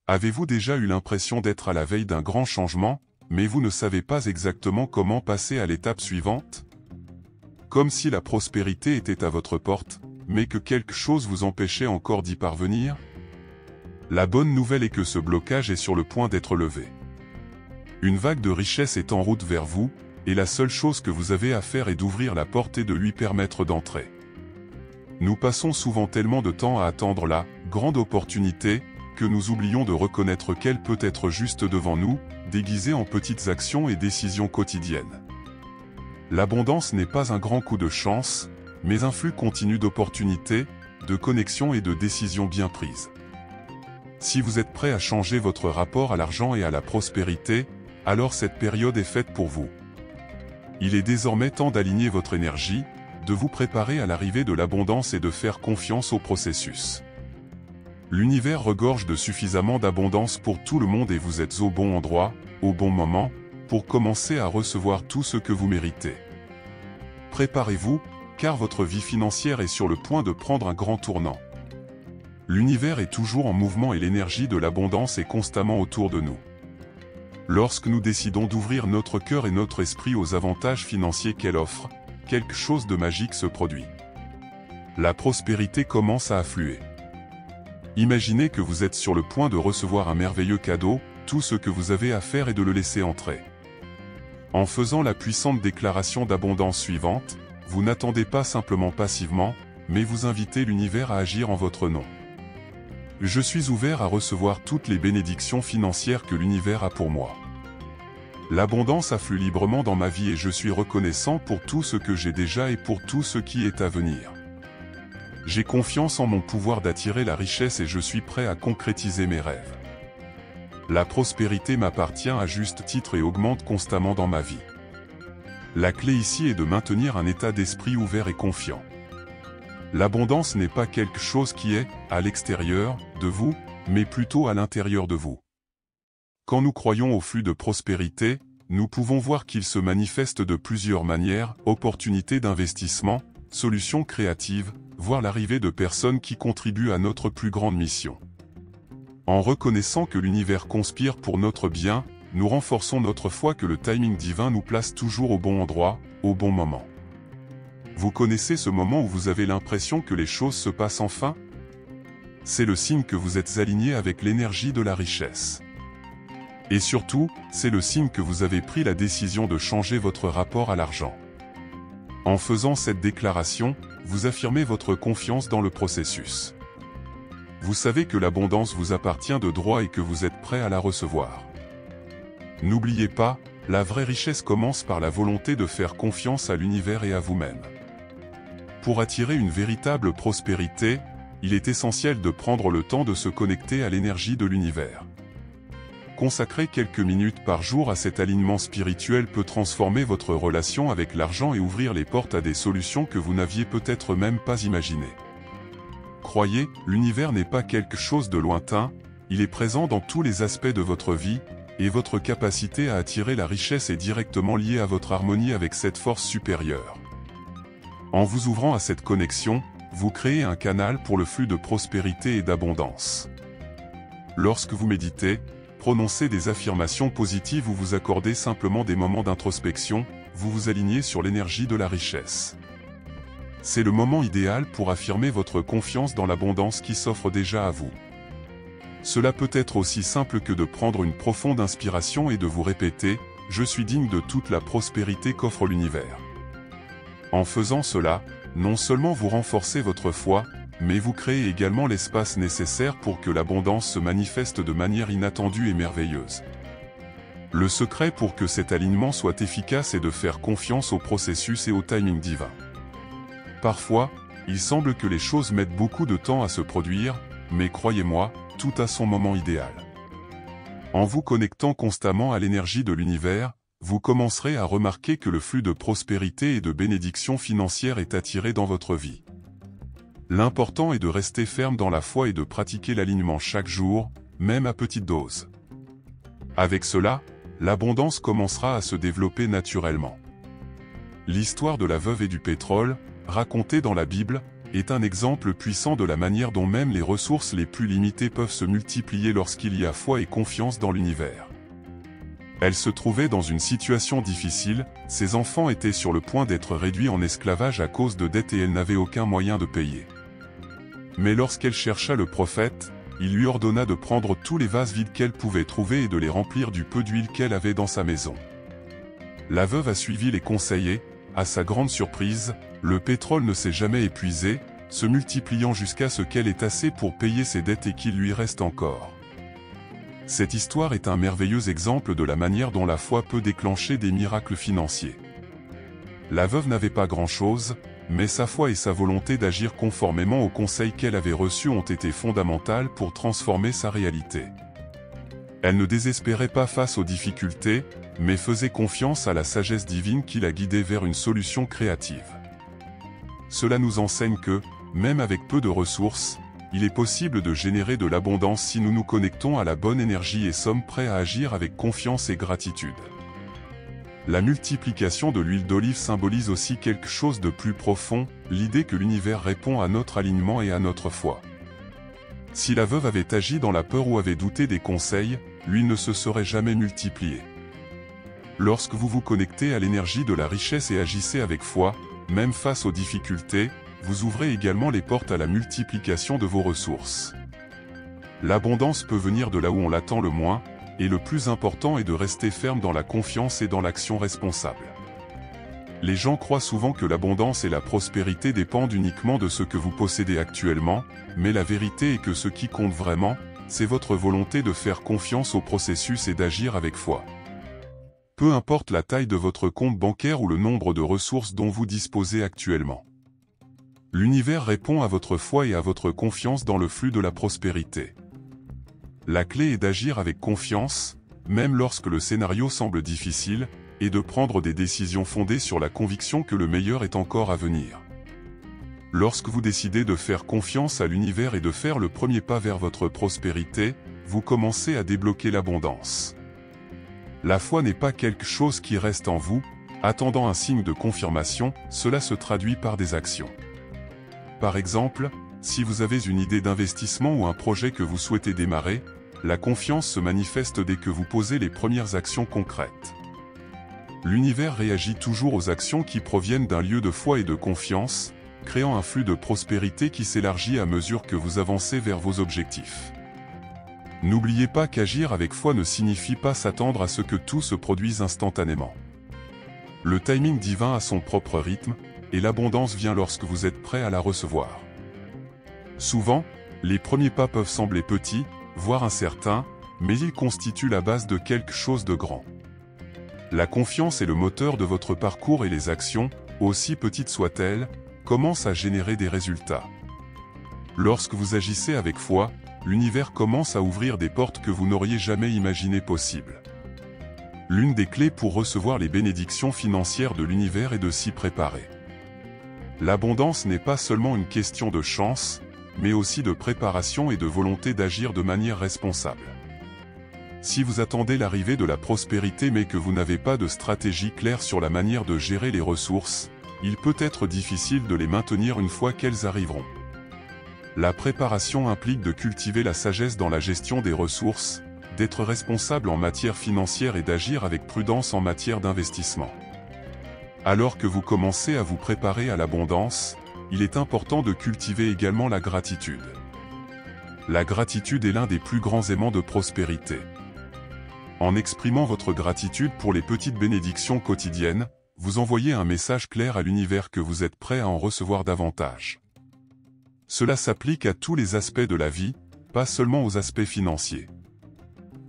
Avez-vous déjà eu l'impression d'être à la veille d'un grand changement, mais vous ne savez pas exactement comment passer à l'étape suivante? Comme si la prospérité était à votre porte, mais que quelque chose vous empêchait encore d'y parvenir? La bonne nouvelle est que ce blocage est sur le point d'être levé. Une vague de richesse est en route vers vous, et la seule chose que vous avez à faire est d'ouvrir la porte et de lui permettre d'entrer. Nous passons souvent tellement de temps à attendre la grande opportunité, que nous oublions de reconnaître qu'elle peut être juste devant nous, déguisée en petites actions et décisions quotidiennes. L'abondance n'est pas un grand coup de chance, mais un flux continu d'opportunités, de connexions et de décisions bien prises. Si vous êtes prêt à changer votre rapport à l'argent et à la prospérité, alors cette période est faite pour vous. Il est désormais temps d'aligner votre énergie, de vous préparer à l'arrivée de l'abondance et de faire confiance au processus. L'univers regorge de suffisamment d'abondance pour tout le monde et vous êtes au bon endroit, au bon moment, pour commencer à recevoir tout ce que vous méritez. Préparez-vous, car votre vie financière est sur le point de prendre un grand tournant. L'univers est toujours en mouvement et l'énergie de l'abondance est constamment autour de nous. Lorsque nous décidons d'ouvrir notre cœur et notre esprit aux avantages financiers qu'elle offre, quelque chose de magique se produit. La prospérité commence à affluer. Imaginez que vous êtes sur le point de recevoir un merveilleux cadeau, tout ce que vous avez à faire est de le laisser entrer. En faisant la puissante déclaration d'abondance suivante, vous n'attendez pas simplement passivement, mais vous invitez l'univers à agir en votre nom. Je suis ouvert à recevoir toutes les bénédictions financières que l'univers a pour moi. L'abondance afflue librement dans ma vie et je suis reconnaissant pour tout ce que j'ai déjà et pour tout ce qui est à venir. J'ai confiance en mon pouvoir d'attirer la richesse et je suis prêt à concrétiser mes rêves. La prospérité m'appartient à juste titre et augmente constamment dans ma vie. La clé ici est de maintenir un état d'esprit ouvert et confiant. L'abondance n'est pas quelque chose qui est à l'extérieur de vous, mais plutôt à l'intérieur de vous. Quand nous croyons au flux de prospérité, nous pouvons voir qu'il se manifeste de plusieurs manières, opportunités d'investissement, solutions créatives, voire l'arrivée de personnes qui contribuent à notre plus grande mission. En reconnaissant que l'univers conspire pour notre bien, nous renforçons notre foi que le timing divin nous place toujours au bon endroit, au bon moment. Vous connaissez ce moment où vous avez l'impression que les choses se passent enfin? C'est le signe que vous êtes aligné avec l'énergie de la richesse. Et surtout, c'est le signe que vous avez pris la décision de changer votre rapport à l'argent. En faisant cette déclaration, vous affirmez votre confiance dans le processus. Vous savez que l'abondance vous appartient de droit et que vous êtes prêt à la recevoir. N'oubliez pas, la vraie richesse commence par la volonté de faire confiance à l'univers et à vous-même. Pour attirer une véritable prospérité, il est essentiel de prendre le temps de se connecter à l'énergie de l'univers. Consacrer quelques minutes par jour à cet alignement spirituel peut transformer votre relation avec l'argent et ouvrir les portes à des solutions que vous n'aviez peut-être même pas imaginées. Croyez, l'univers n'est pas quelque chose de lointain, il est présent dans tous les aspects de votre vie, et votre capacité à attirer la richesse est directement liée à votre harmonie avec cette force supérieure. En vous ouvrant à cette connexion, vous créez un canal pour le flux de prospérité et d'abondance. Lorsque vous méditez, prononcez des affirmations positives ou vous accordez simplement des moments d'introspection, vous vous alignez sur l'énergie de la richesse. C'est le moment idéal pour affirmer votre confiance dans l'abondance qui s'offre déjà à vous. Cela peut être aussi simple que de prendre une profonde inspiration et de vous répéter « Je suis digne de toute la prospérité qu'offre l'univers ». En faisant cela, non seulement vous renforcez votre foi, mais vous créez également l'espace nécessaire pour que l'abondance se manifeste de manière inattendue et merveilleuse. Le secret pour que cet alignement soit efficace est de faire confiance au processus et au timing divin. Parfois, il semble que les choses mettent beaucoup de temps à se produire, mais croyez-moi, tout a son moment idéal. En vous connectant constamment à l'énergie de l'univers, vous commencerez à remarquer que le flux de prospérité et de bénédictions financières est attiré dans votre vie. L'important est de rester ferme dans la foi et de pratiquer l'alignement chaque jour, même à petite dose. Avec cela, l'abondance commencera à se développer naturellement. L'histoire de la veuve et du pétrole, racontée dans la Bible, est un exemple puissant de la manière dont même les ressources les plus limitées peuvent se multiplier lorsqu'il y a foi et confiance dans l'univers. Elle se trouvait dans une situation difficile, ses enfants étaient sur le point d'être réduits en esclavage à cause de dettes et elle n'avait aucun moyen de payer. Mais lorsqu'elle chercha le prophète, il lui ordonna de prendre tous les vases vides qu'elle pouvait trouver et de les remplir du peu d'huile qu'elle avait dans sa maison. La veuve a suivi les conseils et, à sa grande surprise, le pétrole ne s'est jamais épuisé, se multipliant jusqu'à ce qu'elle ait assez pour payer ses dettes et qu'il lui reste encore. Cette histoire est un merveilleux exemple de la manière dont la foi peut déclencher des miracles financiers. La veuve n'avait pas grand-chose, mais sa foi et sa volonté d'agir conformément aux conseils qu'elle avait reçus ont été fondamentales pour transformer sa réalité. Elle ne désespérait pas face aux difficultés, mais faisait confiance à la sagesse divine qui la guidait vers une solution créative. Cela nous enseigne que, même avec peu de ressources, il est possible de générer de l'abondance si nous nous connectons à la bonne énergie et sommes prêts à agir avec confiance et gratitude. La multiplication de l'huile d'olive symbolise aussi quelque chose de plus profond, l'idée que l'univers répond à notre alignement et à notre foi. Si la veuve avait agi dans la peur ou avait douté des conseils, l'huile ne se serait jamais multipliée. Lorsque vous vous connectez à l'énergie de la richesse et agissez avec foi, même face aux difficultés, vous ouvrez également les portes à la multiplication de vos ressources. L'abondance peut venir de là où on l'attend le moins, et le plus important est de rester ferme dans la confiance et dans l'action responsable. Les gens croient souvent que l'abondance et la prospérité dépendent uniquement de ce que vous possédez actuellement, mais la vérité est que ce qui compte vraiment, c'est votre volonté de faire confiance au processus et d'agir avec foi. Peu importe la taille de votre compte bancaire ou le nombre de ressources dont vous disposez actuellement. L'univers répond à votre foi et à votre confiance dans le flux de la prospérité. La clé est d'agir avec confiance, même lorsque le scénario semble difficile, et de prendre des décisions fondées sur la conviction que le meilleur est encore à venir. Lorsque vous décidez de faire confiance à l'univers et de faire le premier pas vers votre prospérité, vous commencez à débloquer l'abondance. La foi n'est pas quelque chose qui reste en vous, attendant un signe de confirmation, cela se traduit par des actions. Par exemple, si vous avez une idée d'investissement ou un projet que vous souhaitez démarrer, la confiance se manifeste dès que vous posez les premières actions concrètes. L'univers réagit toujours aux actions qui proviennent d'un lieu de foi et de confiance, créant un flux de prospérité qui s'élargit à mesure que vous avancez vers vos objectifs. N'oubliez pas qu'agir avec foi ne signifie pas s'attendre à ce que tout se produise instantanément. Le timing divin a son propre rythme, et l'abondance vient lorsque vous êtes prêt à la recevoir. Souvent, les premiers pas peuvent sembler petits, voire incertains, mais ils constituent la base de quelque chose de grand. La confiance est le moteur de votre parcours et les actions, aussi petites soient-elles, commencent à générer des résultats. Lorsque vous agissez avec foi, l'univers commence à ouvrir des portes que vous n'auriez jamais imaginées possibles. L'une des clés pour recevoir les bénédictions financières de l'univers est de s'y préparer. L'abondance n'est pas seulement une question de chance, mais aussi de préparation et de volonté d'agir de manière responsable. Si vous attendez l'arrivée de la prospérité mais que vous n'avez pas de stratégie claire sur la manière de gérer les ressources, il peut être difficile de les maintenir une fois qu'elles arriveront. La préparation implique de cultiver la sagesse dans la gestion des ressources, d'être responsable en matière financière et d'agir avec prudence en matière d'investissement. Alors que vous commencez à vous préparer à l'abondance, il est important de cultiver également la gratitude. La gratitude est l'un des plus grands aimants de prospérité. En exprimant votre gratitude pour les petites bénédictions quotidiennes, vous envoyez un message clair à l'univers que vous êtes prêt à en recevoir davantage. Cela s'applique à tous les aspects de la vie, pas seulement aux aspects financiers.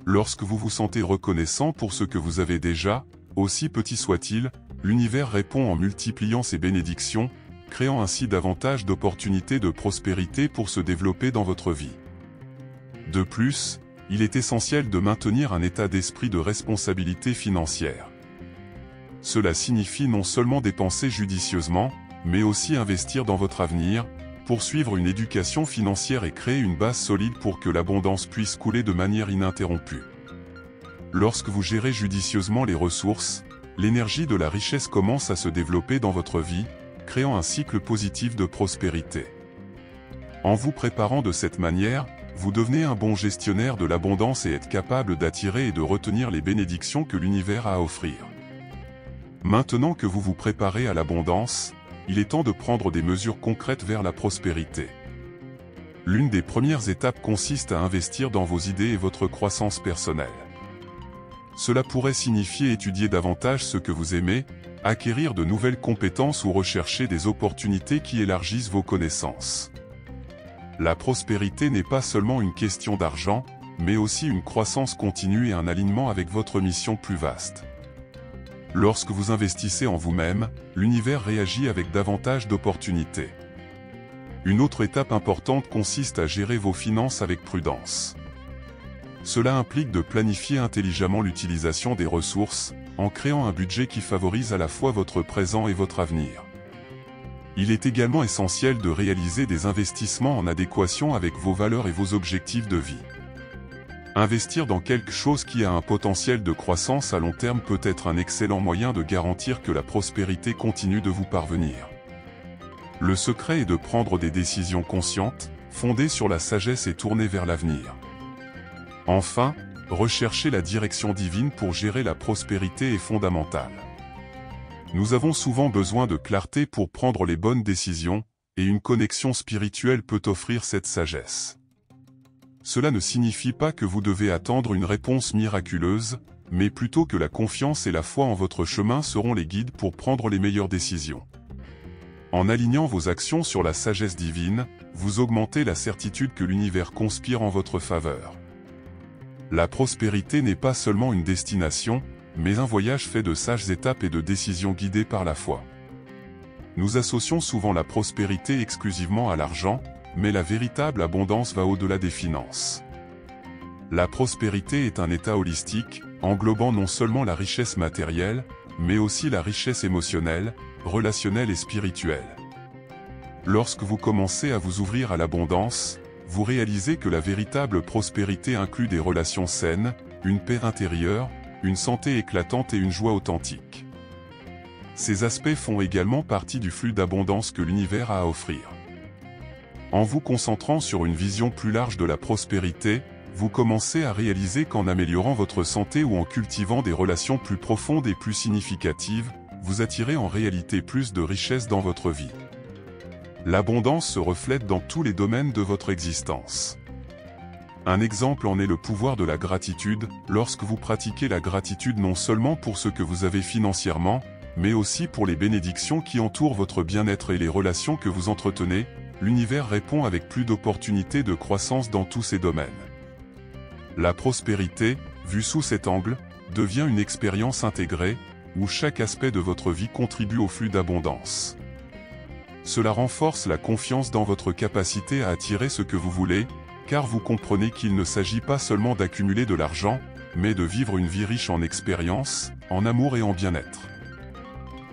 Lorsque vous vous sentez reconnaissant pour ce que vous avez déjà, aussi petit soit-il, l'univers répond en multipliant ses bénédictions, créant ainsi davantage d'opportunités de prospérité pour se développer dans votre vie. De plus, il est essentiel de maintenir un état d'esprit de responsabilité financière. Cela signifie non seulement dépenser judicieusement, mais aussi investir dans votre avenir, poursuivre une éducation financière et créer une base solide pour que l'abondance puisse couler de manière ininterrompue. Lorsque vous gérez judicieusement les ressources, l'énergie de la richesse commence à se développer dans votre vie, créant un cycle positif de prospérité. En vous préparant de cette manière, vous devenez un bon gestionnaire de l'abondance et êtes capable d'attirer et de retenir les bénédictions que l'univers a à offrir. Maintenant que vous vous préparez à l'abondance, il est temps de prendre des mesures concrètes vers la prospérité. L'une des premières étapes consiste à investir dans vos idées et votre croissance personnelle. Cela pourrait signifier étudier davantage ce que vous aimez, acquérir de nouvelles compétences ou rechercher des opportunités qui élargissent vos connaissances. La prospérité n'est pas seulement une question d'argent, mais aussi une croissance continue et un alignement avec votre mission plus vaste. Lorsque vous investissez en vous-même, l'univers réagit avec davantage d'opportunités. Une autre étape importante consiste à gérer vos finances avec prudence. Cela implique de planifier intelligemment l'utilisation des ressources, en créant un budget qui favorise à la fois votre présent et votre avenir. Il est également essentiel de réaliser des investissements en adéquation avec vos valeurs et vos objectifs de vie. Investir dans quelque chose qui a un potentiel de croissance à long terme peut être un excellent moyen de garantir que la prospérité continue de vous parvenir. Le secret est de prendre des décisions conscientes, fondées sur la sagesse et tournées vers l'avenir. Enfin, rechercher la direction divine pour gérer la prospérité est fondamental. Nous avons souvent besoin de clarté pour prendre les bonnes décisions, et une connexion spirituelle peut offrir cette sagesse. Cela ne signifie pas que vous devez attendre une réponse miraculeuse, mais plutôt que la confiance et la foi en votre chemin seront les guides pour prendre les meilleures décisions. En alignant vos actions sur la sagesse divine, vous augmentez la certitude que l'univers conspire en votre faveur. La prospérité n'est pas seulement une destination, mais un voyage fait de sages étapes et de décisions guidées par la foi. Nous associons souvent la prospérité exclusivement à l'argent, mais la véritable abondance va au-delà des finances. La prospérité est un état holistique, englobant non seulement la richesse matérielle, mais aussi la richesse émotionnelle, relationnelle et spirituelle. Lorsque vous commencez à vous ouvrir à l'abondance, vous réalisez que la véritable prospérité inclut des relations saines, une paix intérieure, une santé éclatante et une joie authentique. Ces aspects font également partie du flux d'abondance que l'univers a à offrir. En vous concentrant sur une vision plus large de la prospérité, vous commencez à réaliser qu'en améliorant votre santé ou en cultivant des relations plus profondes et plus significatives, vous attirez en réalité plus de richesse dans votre vie. L'abondance se reflète dans tous les domaines de votre existence. Un exemple en est le pouvoir de la gratitude. Lorsque vous pratiquez la gratitude non seulement pour ce que vous avez financièrement, mais aussi pour les bénédictions qui entourent votre bien-être et les relations que vous entretenez, l'univers répond avec plus d'opportunités de croissance dans tous ces domaines. La prospérité, vue sous cet angle, devient une expérience intégrée, où chaque aspect de votre vie contribue au flux d'abondance. Cela renforce la confiance dans votre capacité à attirer ce que vous voulez, car vous comprenez qu'il ne s'agit pas seulement d'accumuler de l'argent, mais de vivre une vie riche en expériences, en amour et en bien-être.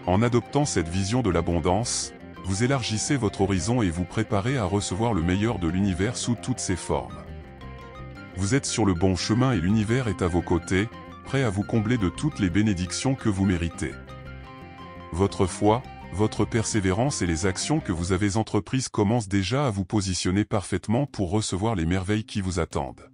En adoptant cette vision de l'abondance, vous élargissez votre horizon et vous préparez à recevoir le meilleur de l'univers sous toutes ses formes. Vous êtes sur le bon chemin et l'univers est à vos côtés, prêt à vous combler de toutes les bénédictions que vous méritez. Votre foi, votre persévérance et les actions que vous avez entreprises commencent déjà à vous positionner parfaitement pour recevoir les merveilles qui vous attendent.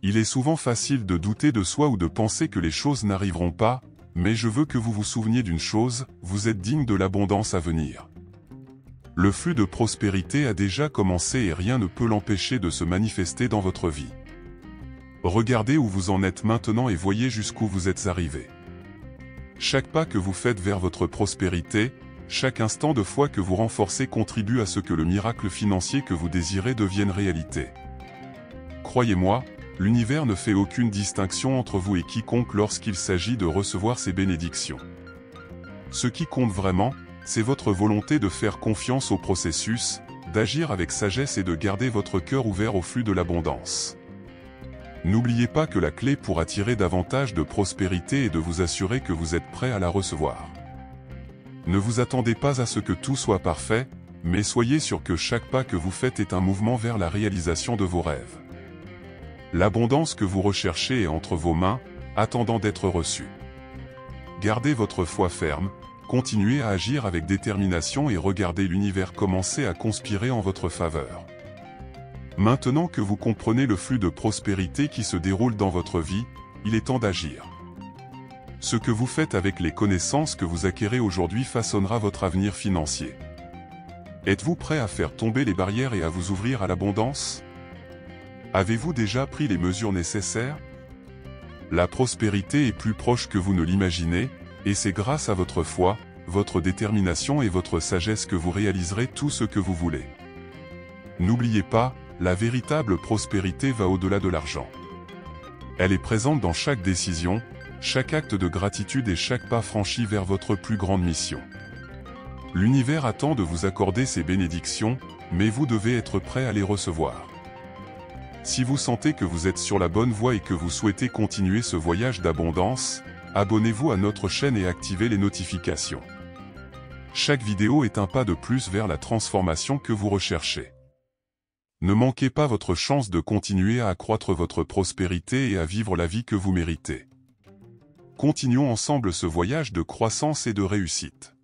Il est souvent facile de douter de soi ou de penser que les choses n'arriveront pas, mais je veux que vous vous souveniez d'une chose, vous êtes digne de l'abondance à venir. Le flux de prospérité a déjà commencé et rien ne peut l'empêcher de se manifester dans votre vie. Regardez où vous en êtes maintenant et voyez jusqu'où vous êtes arrivé. Chaque pas que vous faites vers votre prospérité, chaque instant de foi que vous renforcez contribue à ce que le miracle financier que vous désirez devienne réalité. Croyez-moi, l'univers ne fait aucune distinction entre vous et quiconque lorsqu'il s'agit de recevoir ses bénédictions. Ce qui compte vraiment, c'est votre volonté de faire confiance au processus, d'agir avec sagesse et de garder votre cœur ouvert au flux de l'abondance. N'oubliez pas que la clé pour attirer davantage de prospérité est de vous assurer que vous êtes prêt à la recevoir. Ne vous attendez pas à ce que tout soit parfait, mais soyez sûr que chaque pas que vous faites est un mouvement vers la réalisation de vos rêves. L'abondance que vous recherchez est entre vos mains, attendant d'être reçue. Gardez votre foi ferme, continuez à agir avec détermination et regardez l'univers commencer à conspirer en votre faveur. Maintenant que vous comprenez le flux de prospérité qui se déroule dans votre vie, il est temps d'agir. Ce que vous faites avec les connaissances que vous acquérez aujourd'hui façonnera votre avenir financier. Êtes-vous prêt à faire tomber les barrières et à vous ouvrir à l'abondance? Avez-vous déjà pris les mesures nécessaires? La prospérité est plus proche que vous ne l'imaginez, et c'est grâce à votre foi, votre détermination et votre sagesse que vous réaliserez tout ce que vous voulez. N'oubliez pas, la véritable prospérité va au-delà de l'argent. Elle est présente dans chaque décision, chaque acte de gratitude et chaque pas franchi vers votre plus grande mission. L'univers attend de vous accorder ses bénédictions, mais vous devez être prêt à les recevoir. Si vous sentez que vous êtes sur la bonne voie et que vous souhaitez continuer ce voyage d'abondance, abonnez-vous à notre chaîne et activez les notifications. Chaque vidéo est un pas de plus vers la transformation que vous recherchez. Ne manquez pas votre chance de continuer à accroître votre prospérité et à vivre la vie que vous méritez. Continuons ensemble ce voyage de croissance et de réussite.